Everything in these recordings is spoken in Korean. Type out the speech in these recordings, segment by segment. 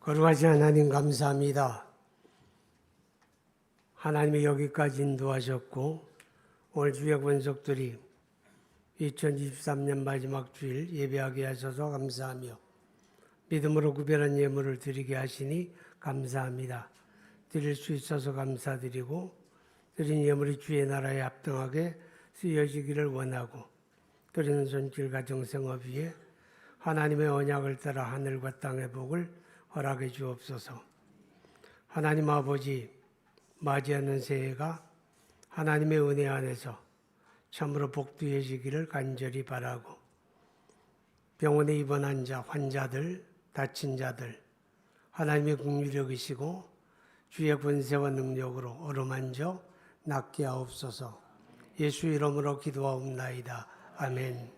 거룩하신 하나님 감사합니다. 하나님이 여기까지 인도하셨고 오늘 주의 권속들이 2023년 마지막 주일 예배하게 하셔서 감사하며 믿음으로 구별한 예물을 드리게 하시니 감사합니다. 드릴 수 있어서 감사드리고 드린 예물이 주의 나라에 합당하게 쓰여지기를 원하고 드리는 손길 가정생업 위에 하나님의 언약을 따라 하늘과 땅의 복을 허락해 주옵소서. 하나님 아버지, 맞이하는 새해가 하나님의 은혜 안에서 참으로 복되어지기를 간절히 바라고 병원에 입원한 자, 환자들, 다친 자들 하나님의 긍휼히 여기시고 주의 권세와 능력으로 어루만져 낫게 하옵소서. 예수 이름으로 기도하옵나이다. 아멘.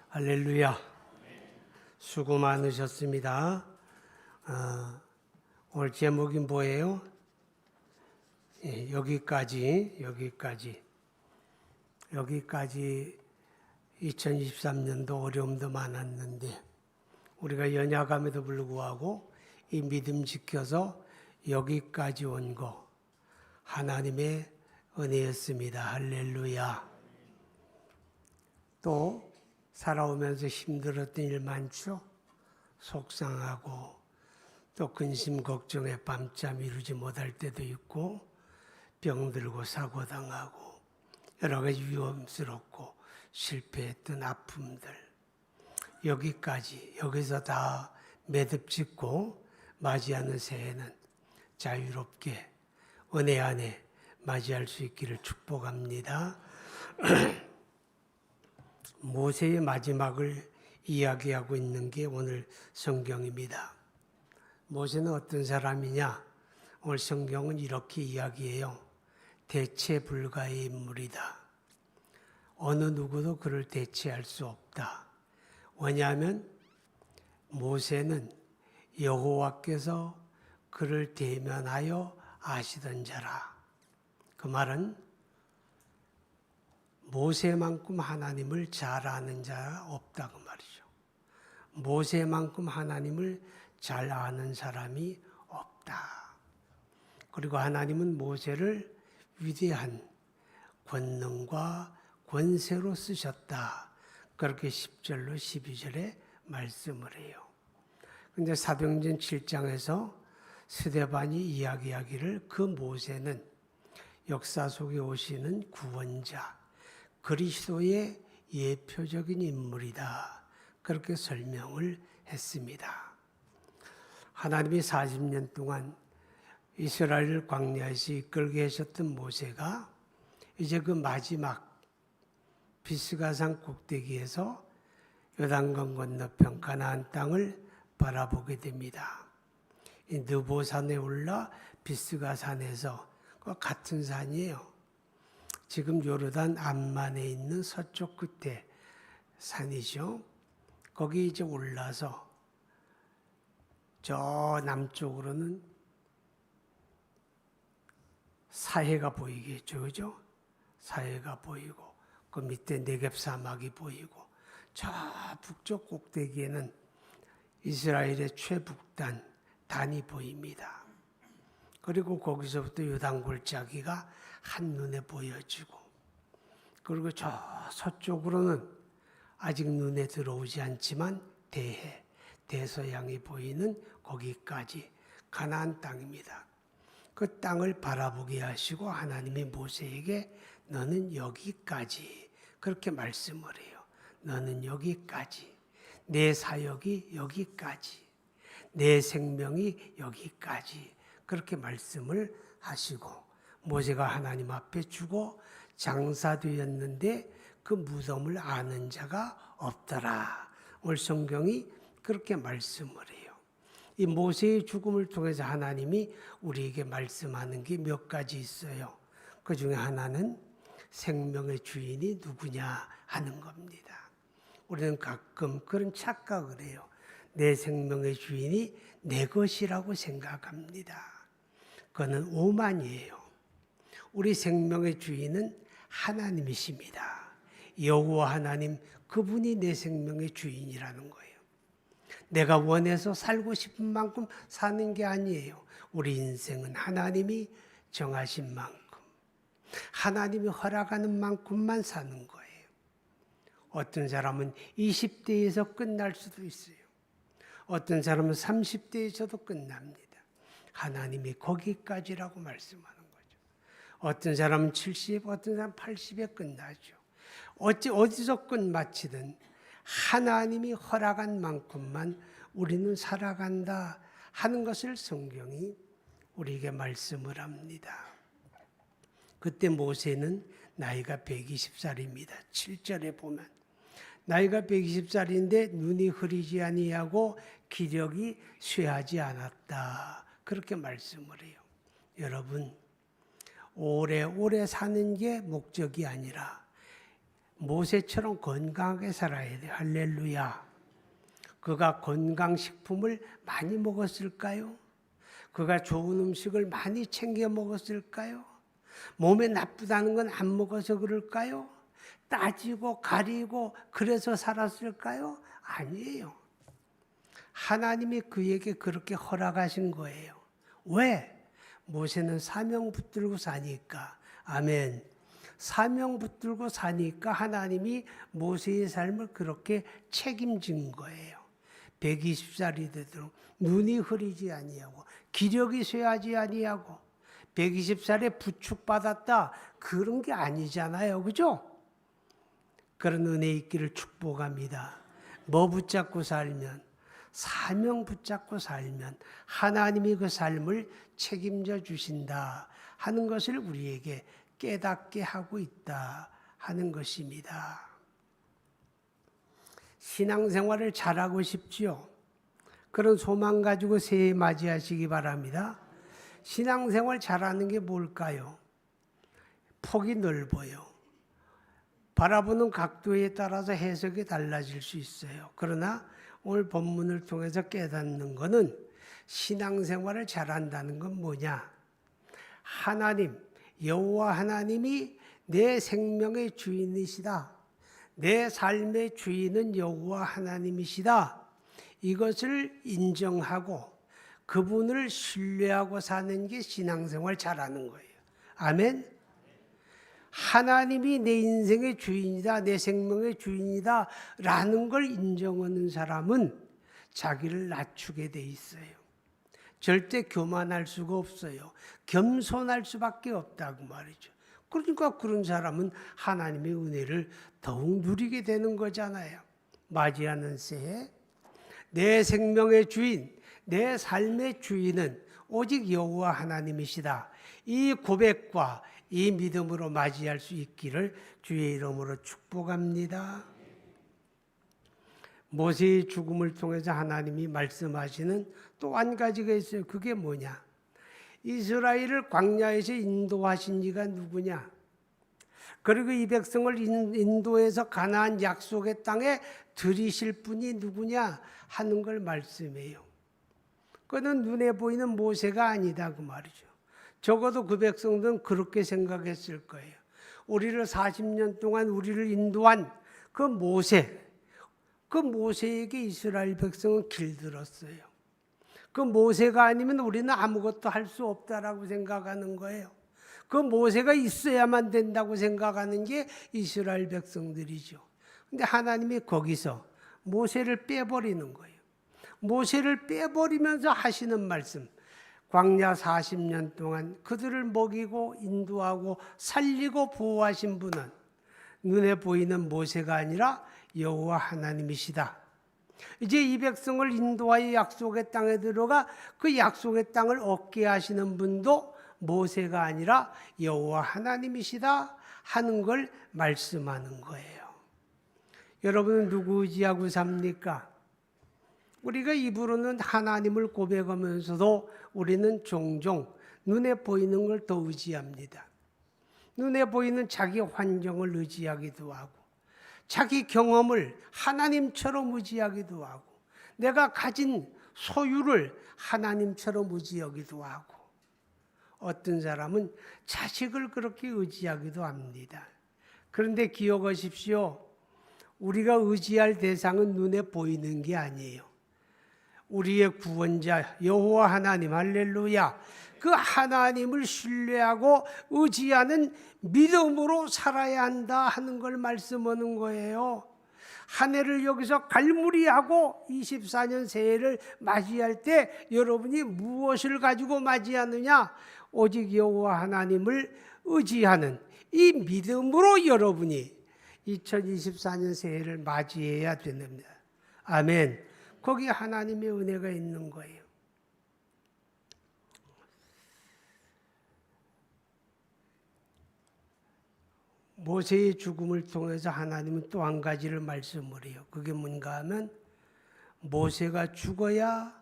할렐루야. 수고 많으셨습니다. 오늘 제목이 뭐예요? 여기까지 2023년도 어려움도 많았는데 우리가 연약함에도 불구하고 이 믿음 지켜서 여기까지 온 거 하나님의 은혜였습니다. 할렐루야. 또 살아오면서 힘들었던 일 많죠? 속상하고 또 근심 걱정에 밤잠 이루지 못할 때도 있고 병들고 사고당하고 여러 가지 위험스럽고 실패했던 아픔들 여기서 다 매듭 짓고 맞이하는 새해는 자유롭게 은혜 안에 맞이할 수 있기를 축복합니다. 모세의 마지막을 이야기하고 있는 게 오늘 성경입니다. 모세는 어떤 사람이냐? 오늘 성경은 이렇게 이야기해요. 대체 불가의 인물이다. 어느 누구도 그를 대체할 수 없다. 왜냐하면 모세는 여호와께서 그를 대면하여 아시던 자라. 그 말은 모세만큼 하나님을 잘 아는 자 없다 그 말이죠. 모세만큼 하나님을 잘 아는 사람이 없다. 그리고 하나님은 모세를 위대한 권능과 권세로 쓰셨다. 그렇게 10절로 12절에 말씀을 해요. 근데 사도행전 7장에서 스데반이 이야기하기를 그 모세는 역사 속에 오시는 구원자, 그리스도의 예표적인 인물이다. 그렇게 설명을 했습니다. 하나님이 40년 동안 이스라엘을 광야에서 이끌게 하셨던 모세가 이제 그 마지막 비스가산 꼭대기에서 요단강 건너편 가나안 땅을 바라보게 됩니다. 이 느보산에 올라 비스가산에서 같은 산이에요. 지금 요르단 암만에 있는 서쪽 끝에 산이죠. 거기 이제 올라서 저 남쪽으로는 사해가 보이겠죠. 그죠? 사해가 보이고 그 밑에 네겝 사막이 보이고 저 북쪽 꼭대기에는 이스라엘의 최북단 단이 보입니다. 그리고 거기서부터 요단 골짜기가 한눈에 보여지고 그리고 저 서쪽으로는 아직 눈에 들어오지 않지만 대서양이 보이는 거기까지 가나안 땅입니다. 그 땅을 바라보게 하시고 하나님이 모세에게 너는 여기까지 그렇게 말씀을 해요. 너는 여기까지. 내 사역이 여기까지. 내 생명이 여기까지. 그렇게 말씀을 하시고 모세가 하나님 앞에 죽어 장사되었는데 그 무덤을 아는 자가 없더라. 오늘 성경이 그렇게 말씀을 해요. 이 모세의 죽음을 통해서 하나님이 우리에게 말씀하는 게 몇 가지 있어요. 그 중에 하나는 생명의 주인이 누구냐 하는 겁니다. 우리는 가끔 그런 착각을 해요. 내 생명의 주인이 내 것이라고 생각합니다. 그거는 오만이에요. 우리 생명의 주인은 하나님이십니다. 여호와 하나님, 그분이 내 생명의 주인이라는 거예요. 내가 원해서 살고 싶은 만큼 사는 게 아니에요. 우리 인생은 하나님이 정하신 만큼, 하나님이 허락하는 만큼만 사는 거예요. 어떤 사람은 20대에서 끝날 수도 있어요. 어떤 사람은 30대에서도 끝납니다. 하나님이 거기까지라고 말씀하는 거죠. 어떤 사람은 70, 어떤 사람은 80에 끝나죠. 어디서 끝마치든 하나님이 허락한 만큼만 우리는 살아간다 하는 것을 성경이 우리에게 말씀을 합니다. 그때 모세는 나이가 120살입니다. 7절에 보면 나이가 120살인데 눈이 흐리지 아니하고 기력이 쇠하지 않았다. 그렇게 말씀을 해요. 여러분, 오래오래 사는 게 목적이 아니라 모세처럼 건강하게 살아야 돼요. 할렐루야. 그가 건강식품을 많이 먹었을까요? 그가 좋은 음식을 많이 챙겨 먹었을까요? 몸에 나쁘다는 건 안 먹어서 그럴까요? 따지고 가리고 그래서 살았을까요? 아니에요. 하나님이 그에게 그렇게 허락하신 거예요. 왜? 모세는 사명 붙들고 사니까. 아멘. 사명 붙들고 사니까 하나님이 모세의 삶을 그렇게 책임진 거예요. 120살이 되도록 눈이 흐리지 아니하고 기력이 쇠하지 아니하고 120살에 부축받았다. 그런 게 아니잖아요. 그죠? 그런 은혜 있기를 축복합니다. 뭐 붙잡고 살면? 사명 붙잡고 살면 하나님이 그 삶을 책임져 주신다 하는 것을 우리에게 깨닫게 하고 있다 하는 것입니다. 신앙생활을 잘하고 싶지요? 그런 소망 가지고 새해 맞이하시기 바랍니다. 신앙생활 잘하는 게 뭘까요? 폭이 넓어요. 바라보는 각도에 따라서 해석이 달라질 수 있어요. 그러나 오늘 본문을 통해서 깨닫는 것은 신앙생활을 잘한다는 건 뭐냐? 하나님, 여호와 하나님이 내 생명의 주인이시다. 내 삶의 주인은 여호와 하나님이시다. 이것을 인정하고 그분을 신뢰하고 사는 게 신앙생활 잘하는 거예요. 아멘. 하나님이 내 인생의 주인이다, 내 생명의 주인이다 라는 걸 인정하는 사람은 자기를 낮추게 돼 있어요. 절대 교만할 수가 없어요. 겸손할 수밖에 없다고 말이죠. 그러니까 그런 사람은 하나님의 은혜를 더욱 누리게 되는 거잖아요. 맞이하는 새해 내 생명의 주인, 내 삶의 주인은 오직 여호와 하나님이시다. 이 고백과 이 믿음으로 맞이할 수 있기를 주의 이름으로 축복합니다. 모세의 죽음을 통해서 하나님이 말씀하시는 또 한 가지가 있어요. 그게 뭐냐? 이스라엘을 광야에서 인도하신 이가 누구냐? 그리고 이 백성을 인도해서 가나안 약속의 땅에 들이실 분이 누구냐 하는 걸 말씀해요. 그는 눈에 보이는 모세가 아니다 그 말이죠. 적어도 그 백성들은 그렇게 생각했을 거예요. 우리를 40년 동안 우리를 인도한 그 모세, 그 모세에게 이스라엘 백성은 길들었어요. 그 모세가 아니면 우리는 아무것도 할 수 없다라고 생각하는 거예요. 그 모세가 있어야만 된다고 생각하는 게 이스라엘 백성들이죠. 근데 하나님이 거기서 모세를 빼버리는 거예요. 모세를 빼버리면서 하시는 말씀. 광야 40년 동안 그들을 먹이고 인도하고 살리고 보호하신 분은 눈에 보이는 모세가 아니라 여호와 하나님이시다. 이제 이 백성을 인도하여 약속의 땅에 들어가 그 약속의 땅을 얻게 하시는 분도 모세가 아니라 여호와 하나님이시다 하는 걸 말씀하는 거예요. 여러분은 누구 의지하고 삽니까? 우리가 입으로는 하나님을 고백하면서도 우리는 종종 눈에 보이는 걸 더 의지합니다. 눈에 보이는 자기 환경을 의지하기도 하고 자기 경험을 하나님처럼 의지하기도 하고 내가 가진 소유를 하나님처럼 의지하기도 하고 어떤 사람은 자식을 그렇게 의지하기도 합니다. 그런데 기억하십시오. 우리가 의지할 대상은 눈에 보이는 게 아니에요. 우리의 구원자 여호와 하나님, 할렐루야, 그 하나님을 신뢰하고 의지하는 믿음으로 살아야 한다 하는 걸 말씀하는 거예요. 한 해를 여기서 갈무리하고 24년 새해를 맞이할 때 여러분이 무엇을 가지고 맞이하느냐? 오직 여호와 하나님을 의지하는 이 믿음으로 여러분이 2024년 새해를 맞이해야 됩니다. 아멘. 거기 하나님의 은혜가 있는 거예요. 모세의 죽음을 통해서 하나님은 또 한 가지를 말씀을 해요. 그게 뭔가 하면 모세가 죽어야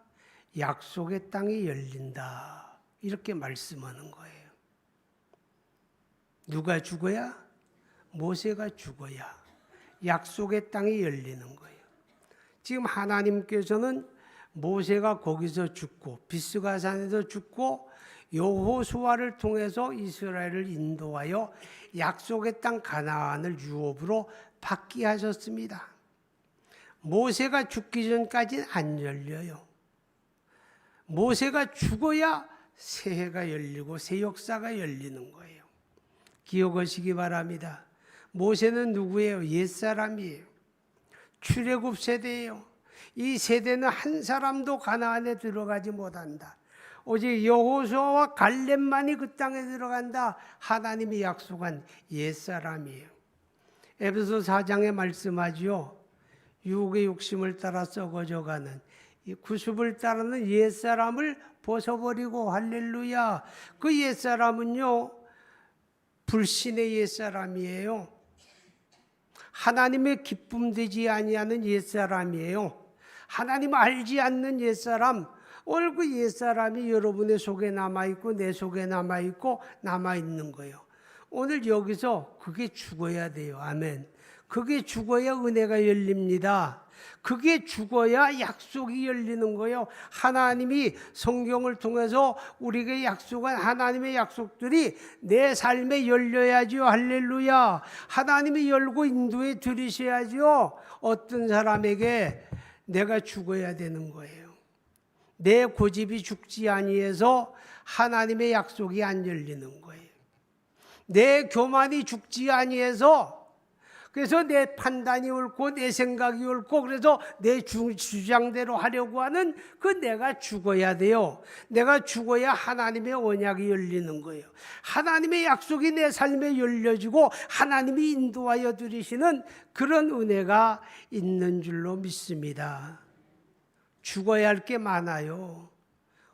약속의 땅이 열린다, 이렇게 말씀하는 거예요. 누가 죽어야? 모세가 죽어야 약속의 땅이 열리는 거예요. 지금 하나님께서는 모세가 거기서 죽고 비스가산에서 죽고 여호수아를 통해서 이스라엘을 인도하여 약속의 땅 가나안을 유업으로 받게 하셨습니다. 모세가 죽기 전까지는 안 열려요. 모세가 죽어야 새해가 열리고 새 역사가 열리는 거예요. 기억하시기 바랍니다. 모세는 누구예요? 옛사람이에요. 출애굽 세대예요. 이 세대는 한 사람도 가나안에 들어가지 못한다. 오직 여호수아와 갈렙만이 그 땅에 들어간다. 하나님이 약속한 옛사람이에요. 에베소 4장에 말씀하지요. 유혹의 욕심을 따라 썩어져가는 이 구습을 따르는 옛사람을 벗어버리고, 할렐루야. 그 옛사람은요, 불신의 옛사람이에요. 하나님의 기쁨 되지 아니하는 옛사람이에요. 하나님 알지 않는 옛사람. 오늘 그 옛사람이 여러분의 속에 남아있고 내 속에 남아있고 남아있는 거예요. 오늘 여기서 그게 죽어야 돼요. 아멘. 그게 죽어야 은혜가 열립니다. 그게 죽어야 약속이 열리는 거예요. 하나님이 성경을 통해서 우리에게 약속한 하나님의 약속들이 내 삶에 열려야죠. 할렐루야. 하나님이 열고 인도해 드리셔야죠. 어떤 사람에게 내가 죽어야 되는 거예요. 내 고집이 죽지 아니해서 하나님의 약속이 안 열리는 거예요. 내 교만이 죽지 아니해서, 그래서 내 판단이 옳고 내 생각이 옳고 그래서 내 주장대로 하려고 하는 그 내가 죽어야 돼요. 내가 죽어야 하나님의 언약이 열리는 거예요. 하나님의 약속이 내 삶에 열려지고 하나님이 인도하여 드리시는 그런 은혜가 있는 줄로 믿습니다. 죽어야 할 게 많아요.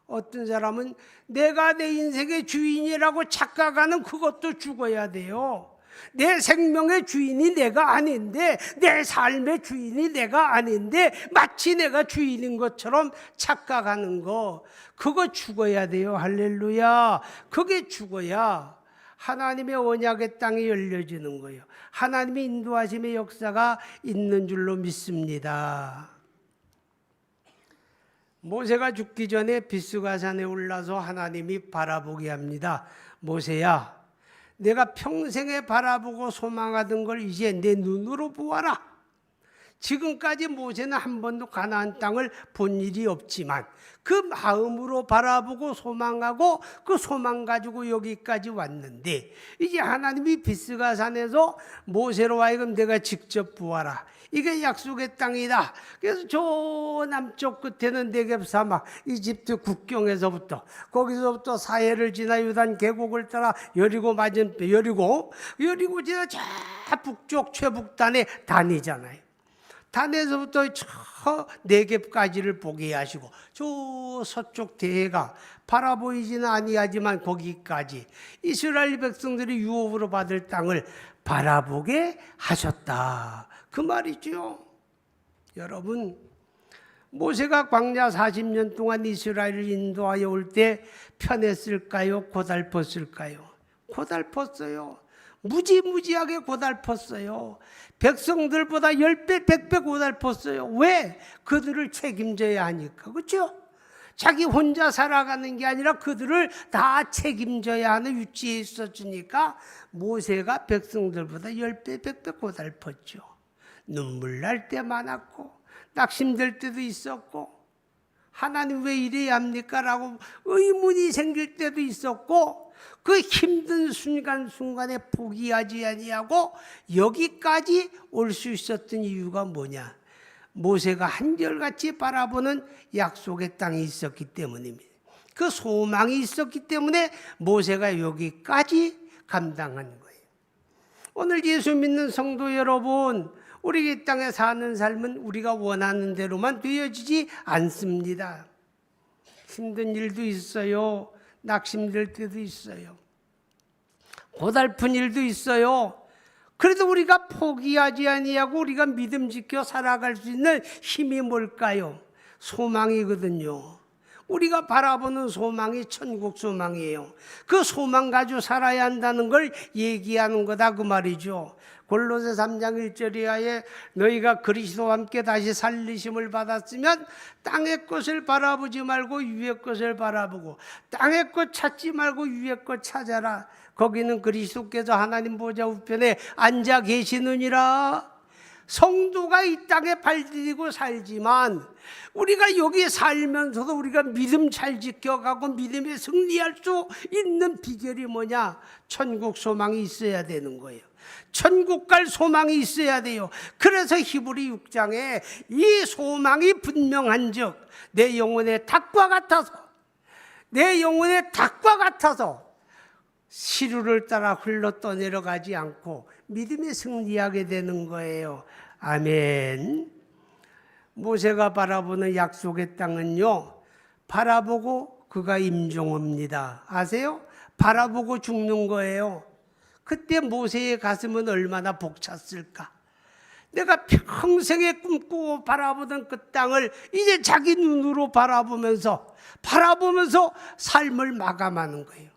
어떤 사람은 내가 내 인생의 주인이라고 착각하는 그것도 죽어야 돼요. 내 생명의 주인이 내가 아닌데, 내 삶의 주인이 내가 아닌데 마치 내가 주인인 것처럼 착각하는 거, 그거 죽어야 돼요. 할렐루야. 그게 죽어야 하나님의 언약의 땅이 열려지는 거예요. 하나님의 인도하심의 역사가 있는 줄로 믿습니다. 모세가 죽기 전에 비스가산에 올라서 하나님이 바라보게 합니다. 모세야, 내가 평생에 바라보고 소망하던 걸 이제 내 눈으로 보아라. 지금까지 모세는 한 번도 가나안 땅을 본 일이 없지만 그 마음으로 바라보고 소망하고 그 소망 가지고 여기까지 왔는데, 이제 하나님이 비스가산에서 모세로 하여금 내가 직접 보아라. 이게 약속의 땅이다. 그래서 저 남쪽 끝에는 네겝 사막, 이집트 국경에서부터 거기서부터 사해를 지나 요단 계곡을 따라 여리고 맞은편 여리고 지나 저 북쪽 최북단에 단이잖아요. 단에서부터 저 네겝까지를 보게 하시고 저 서쪽 대해가 바라 보이지는 아니하지만 거기까지 이스라엘 백성들이 유업으로 받을 땅을 바라보게 하셨다. 그 말이죠. 여러분, 모세가 광야 40년 동안 이스라엘을 인도하여 올 때 편했을까요? 고달팠을까요? 고달팠어요. 무지무지하게 고달팠어요. 백성들보다 10배, 100배 고달팠어요. 왜? 그들을 책임져야 하니까. 그렇죠? 자기 혼자 살아가는 게 아니라 그들을 다 책임져야 하는 위치에 있었으니까 모세가 백성들보다 10배, 100배 고달팠죠. 눈물 날 때 많았고 낙심될 때도 있었고 하나님 왜 이래야 합니까? 라고 의문이 생길 때도 있었고, 그 힘든 순간순간에 포기하지 아니하고 여기까지 올 수 있었던 이유가 뭐냐? 모세가 한결같이 바라보는 약속의 땅이 있었기 때문입니다. 그 소망이 있었기 때문에 모세가 여기까지 감당한 거예요. 오늘 예수 믿는 성도 여러분, 우리 이 땅에 사는 삶은 우리가 원하는 대로만 되어지지 않습니다. 힘든 일도 있어요. 낙심될 때도 있어요. 고달픈 일도 있어요. 그래도 우리가 포기하지 아니하고 우리가 믿음 지켜 살아갈 수 있는 힘이 뭘까요? 소망이거든요. 우리가 바라보는 소망이 천국 소망이에요. 그 소망 가지고 살아야 한다는 걸 얘기하는 거다 그 말이죠. 골로새 3장 1절에 너희가 그리스도와 함께 다시 살리심을 받았으면 땅의 것을 바라보지 말고 위의 것을 바라보고 땅의 것 찾지 말고 위의 것 찾아라. 거기는 그리스도께서 하나님 보좌 우편에 앉아 계시느니라. 성도가 이 땅에 발디디고 살지만 우리가 여기 살면서도 우리가 믿음 잘 지켜가고 믿음에 승리할 수 있는 비결이 뭐냐? 천국 소망이 있어야 되는 거예요. 천국 갈 소망이 있어야 돼요. 그래서 히브리 6장에 이 소망이 분명한 즉 내 영혼의 닭과 같아서 시루를 따라 흘러 떠내려가지 않고 믿음에 승리하게 되는 거예요. 아멘. 모세가 바라보는 약속의 땅은요, 바라보고 그가 임종합니다. 아세요? 바라보고 죽는 거예요. 그때 모세의 가슴은 얼마나 벅찼을까? 내가 평생에 꿈꾸고 바라보던 그 땅을 이제 자기 눈으로 바라보면서 삶을 마감하는 거예요.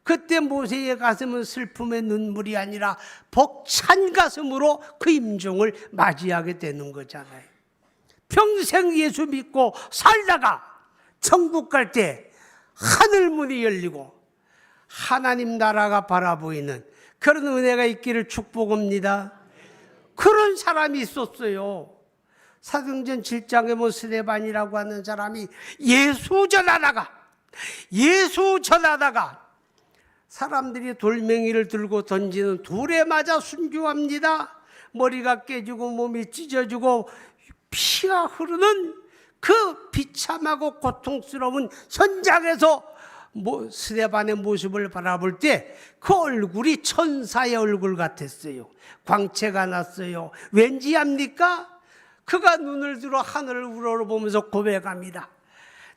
그때 모세의 가슴은 슬픔의 눈물이 아니라 벅찬 가슴으로 그 임종을 맞이하게 되는 거잖아요. 평생 예수 믿고 살다가 천국 갈 때 하늘 문이 열리고 하나님 나라가 바라보이는 그런 은혜가 있기를 축복합니다. 그런 사람이 있었어요. 사도행전 7장에 스데반이라고 하는 사람이 예수 전하다가 사람들이 돌멩이를 들고 던지는 돌에 맞아 순교합니다. 머리가 깨지고 몸이 찢어지고 피가 흐르는 그 비참하고 고통스러운 현장에서 스데반의 모습을 바라볼 때 그 얼굴이 천사의 얼굴 같았어요. 광채가 났어요. 왠지 압니까? 그가 눈을 들어 하늘을 우러러보면서 고백합니다.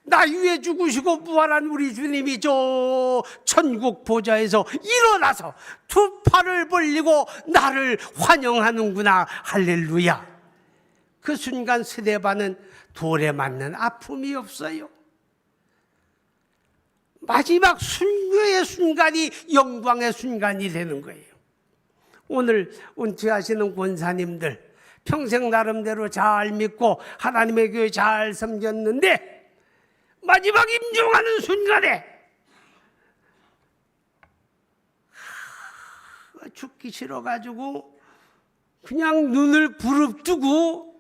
나 위에 죽으시고 부활한 우리 주님이 저 천국 보좌에서 일어나서 두 팔을 벌리고 나를 환영하는구나. 할렐루야. 그 순간 스데반은 돌에 맞는 아픔이 없어요. 마지막 순교의 순간이 영광의 순간이 되는 거예요. 오늘 은퇴하시는 권사님들 평생 나름대로 잘 믿고 하나님의 교회 잘 섬겼는데 마지막 임종하는 순간에 죽기 싫어가지고 그냥 눈을 부릅뜨고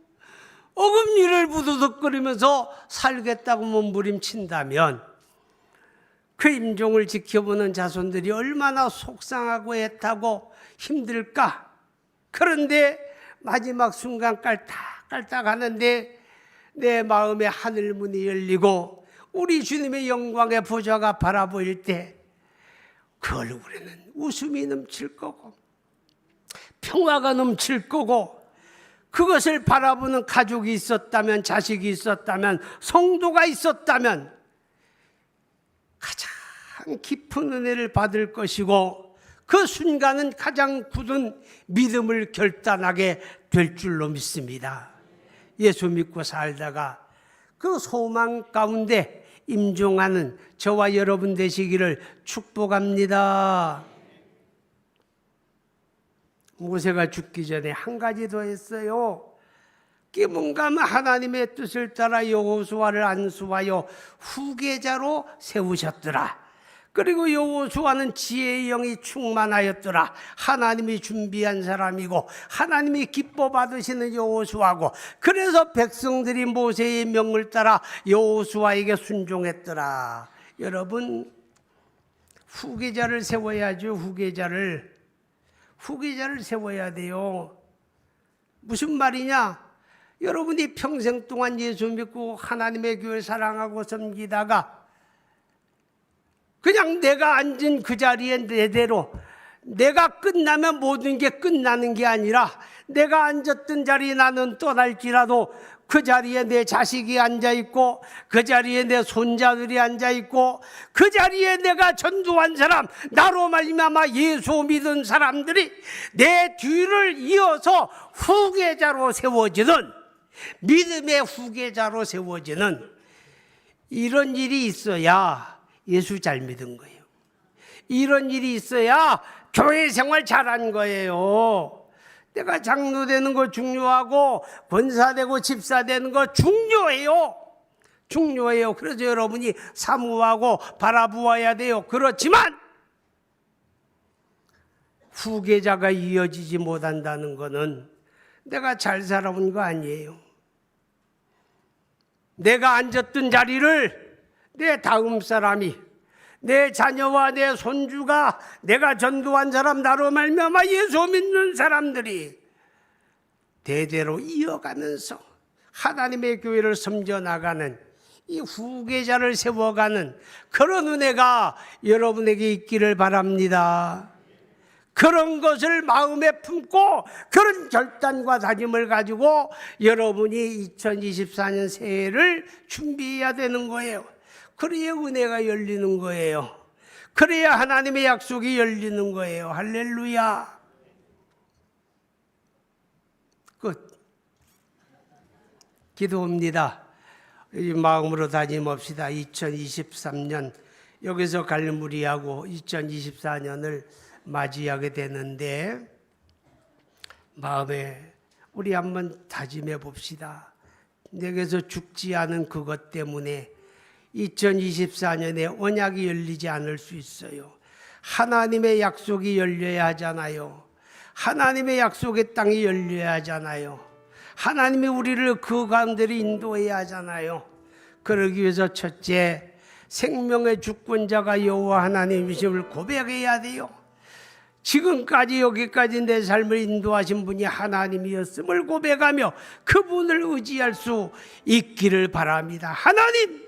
어금니를 부두덕거리면서 살겠다고 몸부림친다면 그 임종을 지켜보는 자손들이 얼마나 속상하고 애타고 힘들까? 그런데 마지막 순간 깔딱깔딱 하는데 내 마음에 하늘문이 열리고 우리 주님의 영광의 보좌가 바라보일 때 그 얼굴에는 웃음이 넘칠 거고 평화가 넘칠 거고 그것을 바라보는 가족이 있었다면 자식이 있었다면 성도가 있었다면 가장 깊은 은혜를 받을 것이고 그 순간은 가장 굳은 믿음을 결단하게 될 줄로 믿습니다. 예수 믿고 살다가 그 소망 가운데 임종하는 저와 여러분 되시기를 축복합니다. 모세가 죽기 전에 한 가지 더 했어요. 그게 뭔가 하면 하나님의 뜻을 따라 여호수아를 안수하여 후계자로 세우셨더라. 그리고 여호수아는 지혜의 영이 충만하였더라. 하나님이 준비한 사람이고 하나님이 기뻐 받으시는 여호수아고, 그래서 백성들이 모세의 명을 따라 여호수아에게 순종했더라. 여러분, 후계자를 세워야죠. 후계자를 세워야 돼요. 무슨 말이냐? 여러분이 평생 동안 예수 믿고 하나님의 교회 사랑하고 섬기다가 그냥 내가 앉은 그 자리에 내대로, 내가 끝나면 모든 게 끝나는 게 아니라 내가 앉았던 자리에 나는 떠날지라도 그 자리에 내 자식이 앉아있고 그 자리에 내 손자들이 앉아있고 그 자리에 내가 전도한 사람, 나로 말미암아 예수 믿은 사람들이 내 뒤를 이어서 후계자로 세워지는, 믿음의 후계자로 세워지는 이런 일이 있어야 예수 잘 믿은 거예요. 이런 일이 있어야 교회 생활 잘한 거예요. 내가 장로 되는 거 중요하고 권사 되고 집사 되는 거 중요해요. 그래서 여러분이 사모하고 바라보아야 돼요. 그렇지만 후계자가 이어지지 못한다는 것은 내가 잘 살아온 거 아니에요. 내가 앉았던 자리를 내 다음 사람이, 내 자녀와 내 손주가, 내가 전도한 사람, 나로 말미암아 예수 믿는 사람들이 대대로 이어가면서 하나님의 교회를 섬겨나가는 이 후계자를 세워가는 그런 은혜가 여러분에게 있기를 바랍니다. 그런 것을 마음에 품고 그런 결단과 다짐을 가지고 여러분이 2024년 새해를 준비해야 되는 거예요. 그래야 은혜가 열리는 거예요. 그래야 하나님의 약속이 열리는 거예요. 할렐루야. 끝. 기도합니다. 이 마음으로 다짐합시다. 2023년 여기서 갈무리하고 2024년을 맞이하게 되는데 마음에 우리 한번 다짐해 봅시다. 내게서 죽지 않은 그것 때문에 2024년에 언약이 열리지 않을 수 있어요. 하나님의 약속이 열려야 하잖아요. 하나님의 약속의 땅이 열려야 하잖아요. 하나님이 우리를 그 가운데로 인도해야 하잖아요. 그러기 위해서 첫째, 생명의 주권자가 여호와 하나님이심을 고백해야 돼요. 지금까지 여기까지 내 삶을 인도하신 분이 하나님이었음을 고백하며 그분을 의지할 수 있기를 바랍니다. 하나님,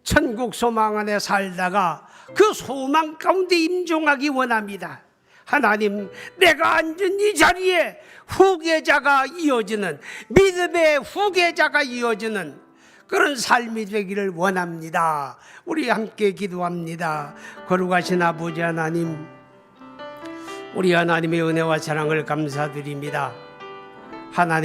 천국 소망 안에 살다가 그 소망 가운데 임종하기 원합니다. 하나님, 내가 앉은 이 자리에 후계자가 이어지는, 믿음의 후계자가 이어지는 그런 삶이 되기를 원합니다. 우리 함께 기도합니다. 거룩하신 아버지 하나님, 우리 하나님의 은혜와 사랑을 감사드립니다. 하나님